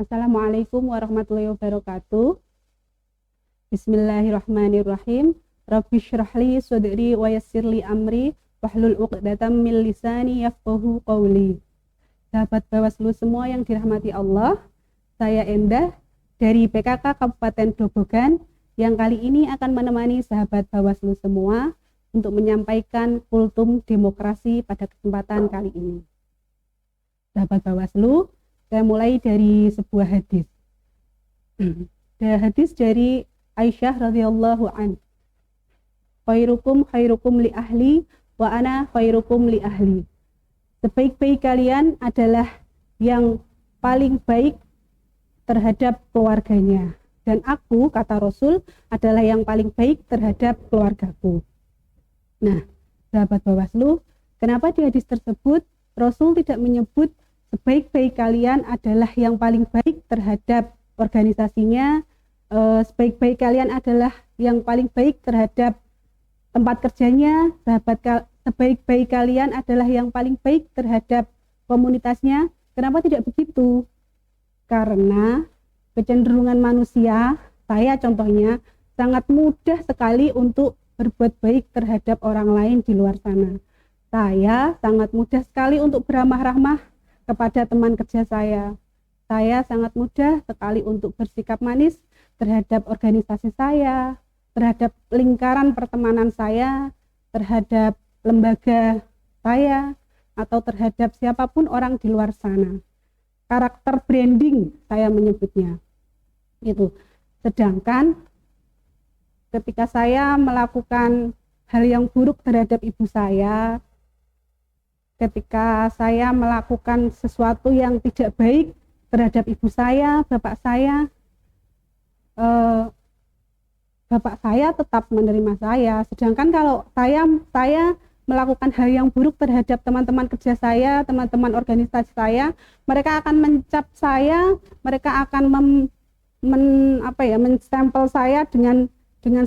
Assalamualaikum warahmatullahi wabarakatuh. Bismillahirrahmanirrahim. Rabbi syrahli sadri wa yassirli amri wahlul 'uqdatam min lisani yafqahu qawli. Sahabat Bawaslu semua yang dirahmati Allah, saya Endah dari PKK Kabupaten Grobogan yang kali ini akan menemani sahabat Bawaslu semua untuk menyampaikan kultum demokrasi pada kesempatan kali ini. Sahabat Bawaslu, saya mulai dari sebuah hadis. Hadis dari Aisyah radhiyallahu an. Khairukum li ahli wa ana khairukum li ahli. Sebaik-baik kalian adalah yang paling baik terhadap keluarganya, dan aku, kata Rasul, adalah yang paling baik terhadap keluargaku. Nah, sahabat Bawaslu, kenapa di hadis tersebut Rasul tidak menyebut sebaik-baik kalian adalah yang paling baik terhadap organisasinya, sebaik-baik kalian adalah yang paling baik terhadap tempat kerjanya, sebaik-baik kalian adalah yang paling baik terhadap komunitasnya? Kenapa tidak begitu? Karena kecenderungan manusia, saya contohnya, sangat mudah sekali untuk berbuat baik terhadap orang lain di luar sana. Saya sangat mudah sekali untuk beramah-ramah kepada teman kerja saya. Saya sangat mudah sekali untuk bersikap manis terhadap organisasi saya, terhadap lingkaran pertemanan saya, terhadap lembaga saya, atau terhadap siapapun orang di luar sana. Karakter branding saya menyebutnya. Itu. Sedangkan ketika saya melakukan hal yang buruk terhadap ibu saya, ketika saya melakukan sesuatu yang tidak baik terhadap ibu saya, bapak saya tetap menerima saya. Sedangkan kalau saya melakukan hal yang buruk terhadap teman-teman kerja saya, teman-teman organisasi saya, mereka akan mencap saya, mereka akan menstempel saya dengan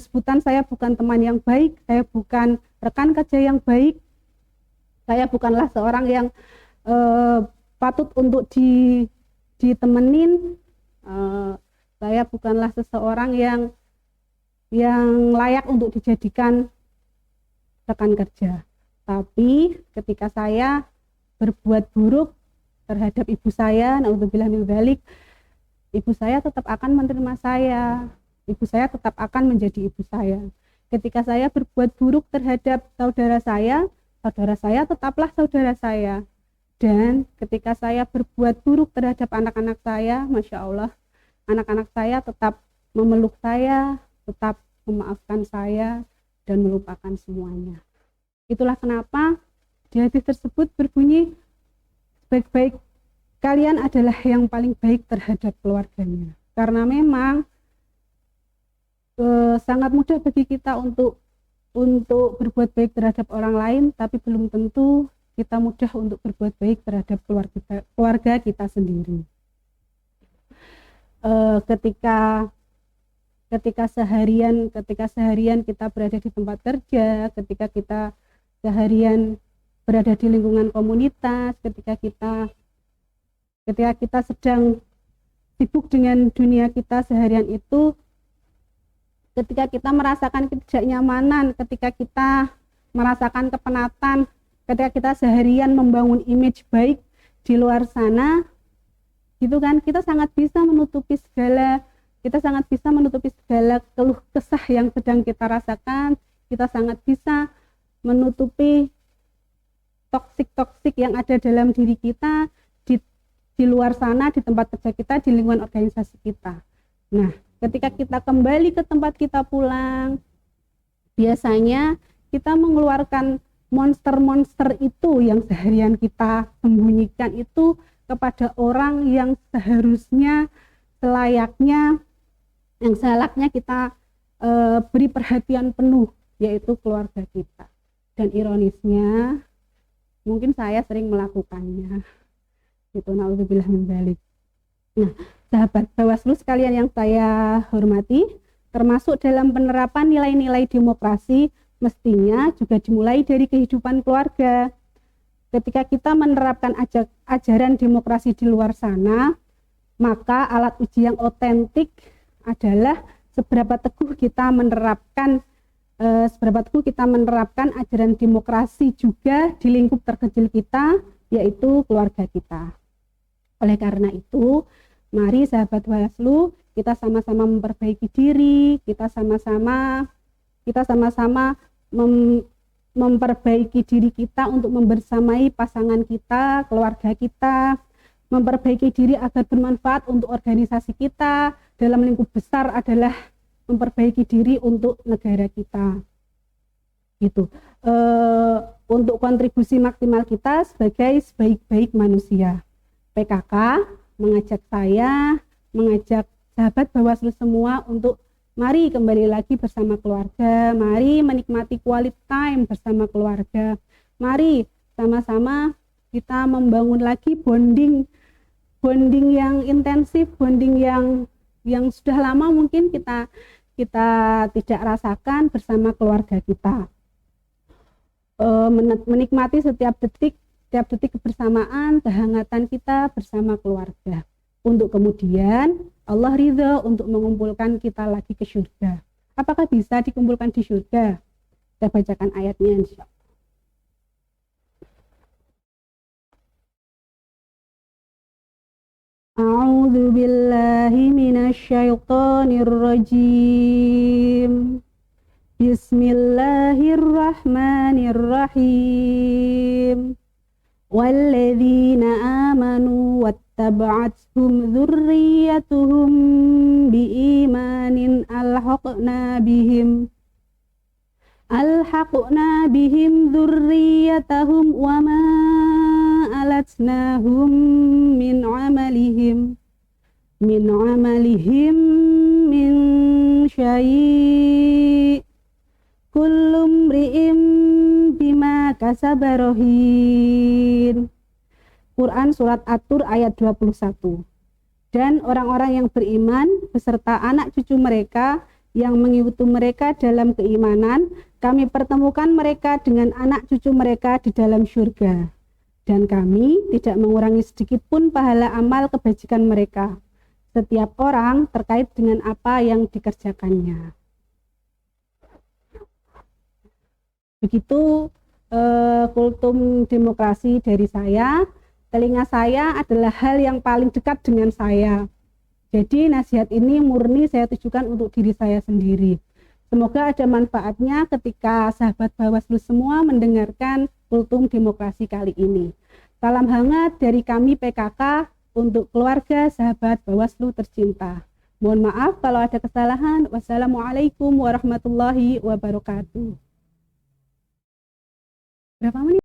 sebutan saya bukan teman yang baik, saya bukan rekan kerja yang baik, saya bukanlah seorang yang patut untuk ditemenin, saya bukanlah seseorang yang layak untuk dijadikan rekan kerja. Tapi ketika saya berbuat buruk terhadap ibu saya, naudzubillah min dzalik, ibu saya tetap akan menerima saya, ibu saya tetap akan menjadi ibu saya. Ketika saya berbuat buruk terhadap saudara saya tetaplah saudara saya. Dan ketika saya berbuat buruk terhadap anak-anak saya, Masya Allah, anak-anak saya tetap memeluk saya, tetap memaafkan saya, dan melupakan semuanya. Itulah kenapa di hadis tersebut berbunyi, sebaik-baik kalian adalah yang paling baik terhadap keluarganya. Karena memang sangat mudah bagi kita untuk berbuat baik terhadap orang lain, tapi belum tentu kita mudah untuk berbuat baik terhadap keluarga kita sendiri. Ketika seharian kita berada di tempat kerja, ketika kita seharian berada di lingkungan komunitas, ketika kita sedang sibuk dengan dunia kita seharian itu, ketika kita merasakan ketidaknyamanan, ketika kita merasakan kepenatan, ketika kita seharian membangun image baik di luar sana, gitu kan, kita sangat bisa menutupi segala keluh kesah yang sedang kita rasakan, kita sangat bisa menutupi toksik yang ada dalam diri kita di luar sana, di tempat kerja kita, di lingkungan organisasi kita. Nah, ketika kita kembali ke tempat kita pulang, biasanya kita mengeluarkan monster-monster itu yang seharian kita sembunyikan itu kepada orang yang selayaknya kita beri perhatian penuh, yaitu keluarga kita. Dan ironisnya, mungkin saya sering melakukannya. Itu naudzubillah min dzalik. Nah, sahabat Bawaslu sekalian yang saya hormati, termasuk dalam penerapan nilai-nilai demokrasi mestinya juga dimulai dari kehidupan keluarga. Ketika kita menerapkan ajaran demokrasi di luar sana, Maka alat uji yang otentik adalah seberapa teguh kita menerapkan ajaran demokrasi juga di lingkup terkecil kita, yaitu keluarga kita. Oleh karena itu, mari sahabat Bawaslu, kita sama-sama memperbaiki diri, kita sama-sama memperbaiki diri kita untuk membersamai pasangan kita, keluarga kita, memperbaiki diri agar bermanfaat untuk organisasi kita, dalam lingkup besar adalah memperbaiki diri untuk negara kita. Gitu. Untuk kontribusi maksimal kita sebagai sebaik-baik manusia. PKK mengajak sahabat Bawaslu semua untuk mari kembali lagi bersama keluarga, mari menikmati quality time bersama keluarga, mari sama-sama kita membangun lagi bonding yang intensif, bonding yang sudah lama mungkin kita tidak rasakan bersama keluarga kita. Menikmati setiap detik kebersamaan, kehangatan kita bersama keluarga. Untuk kemudian Allah ridha untuk mengumpulkan kita lagi ke surga. Apakah bisa dikumpulkan di surga? Kita bacakan ayatnya insyaallah. A'udzu billahi minasyaitonir rajim. Bismillahirrahmanirrahim. Walladzina amanu wattaba'athum dzurriyyatuhum biimanin alhaqna bihim dzurriyyatahum wama alatnahum min amalihim min syai' kullum ri'im bima kasabarohin. Quran Surat At-Tur ayat 21. Dan orang-orang yang beriman beserta anak cucu mereka yang mengikuti mereka dalam keimanan, kami pertemukan mereka dengan anak cucu mereka di dalam surga. Dan kami tidak mengurangi sedikit pun pahala amal kebajikan mereka, setiap orang terkait dengan apa yang dikerjakannya. Begitu kultum demokrasi dari saya. Telinga saya adalah hal yang paling dekat dengan saya. Jadi nasihat ini murni saya tujukan untuk diri saya sendiri. Semoga ada manfaatnya ketika sahabat Bawaslu semua mendengarkan kultum demokrasi kali ini. Salam hangat dari kami PKK untuk keluarga sahabat Bawaslu tercinta. Mohon maaf kalau ada kesalahan. Wassalamualaikum warahmatullahi wabarakatuh. Berapa menit?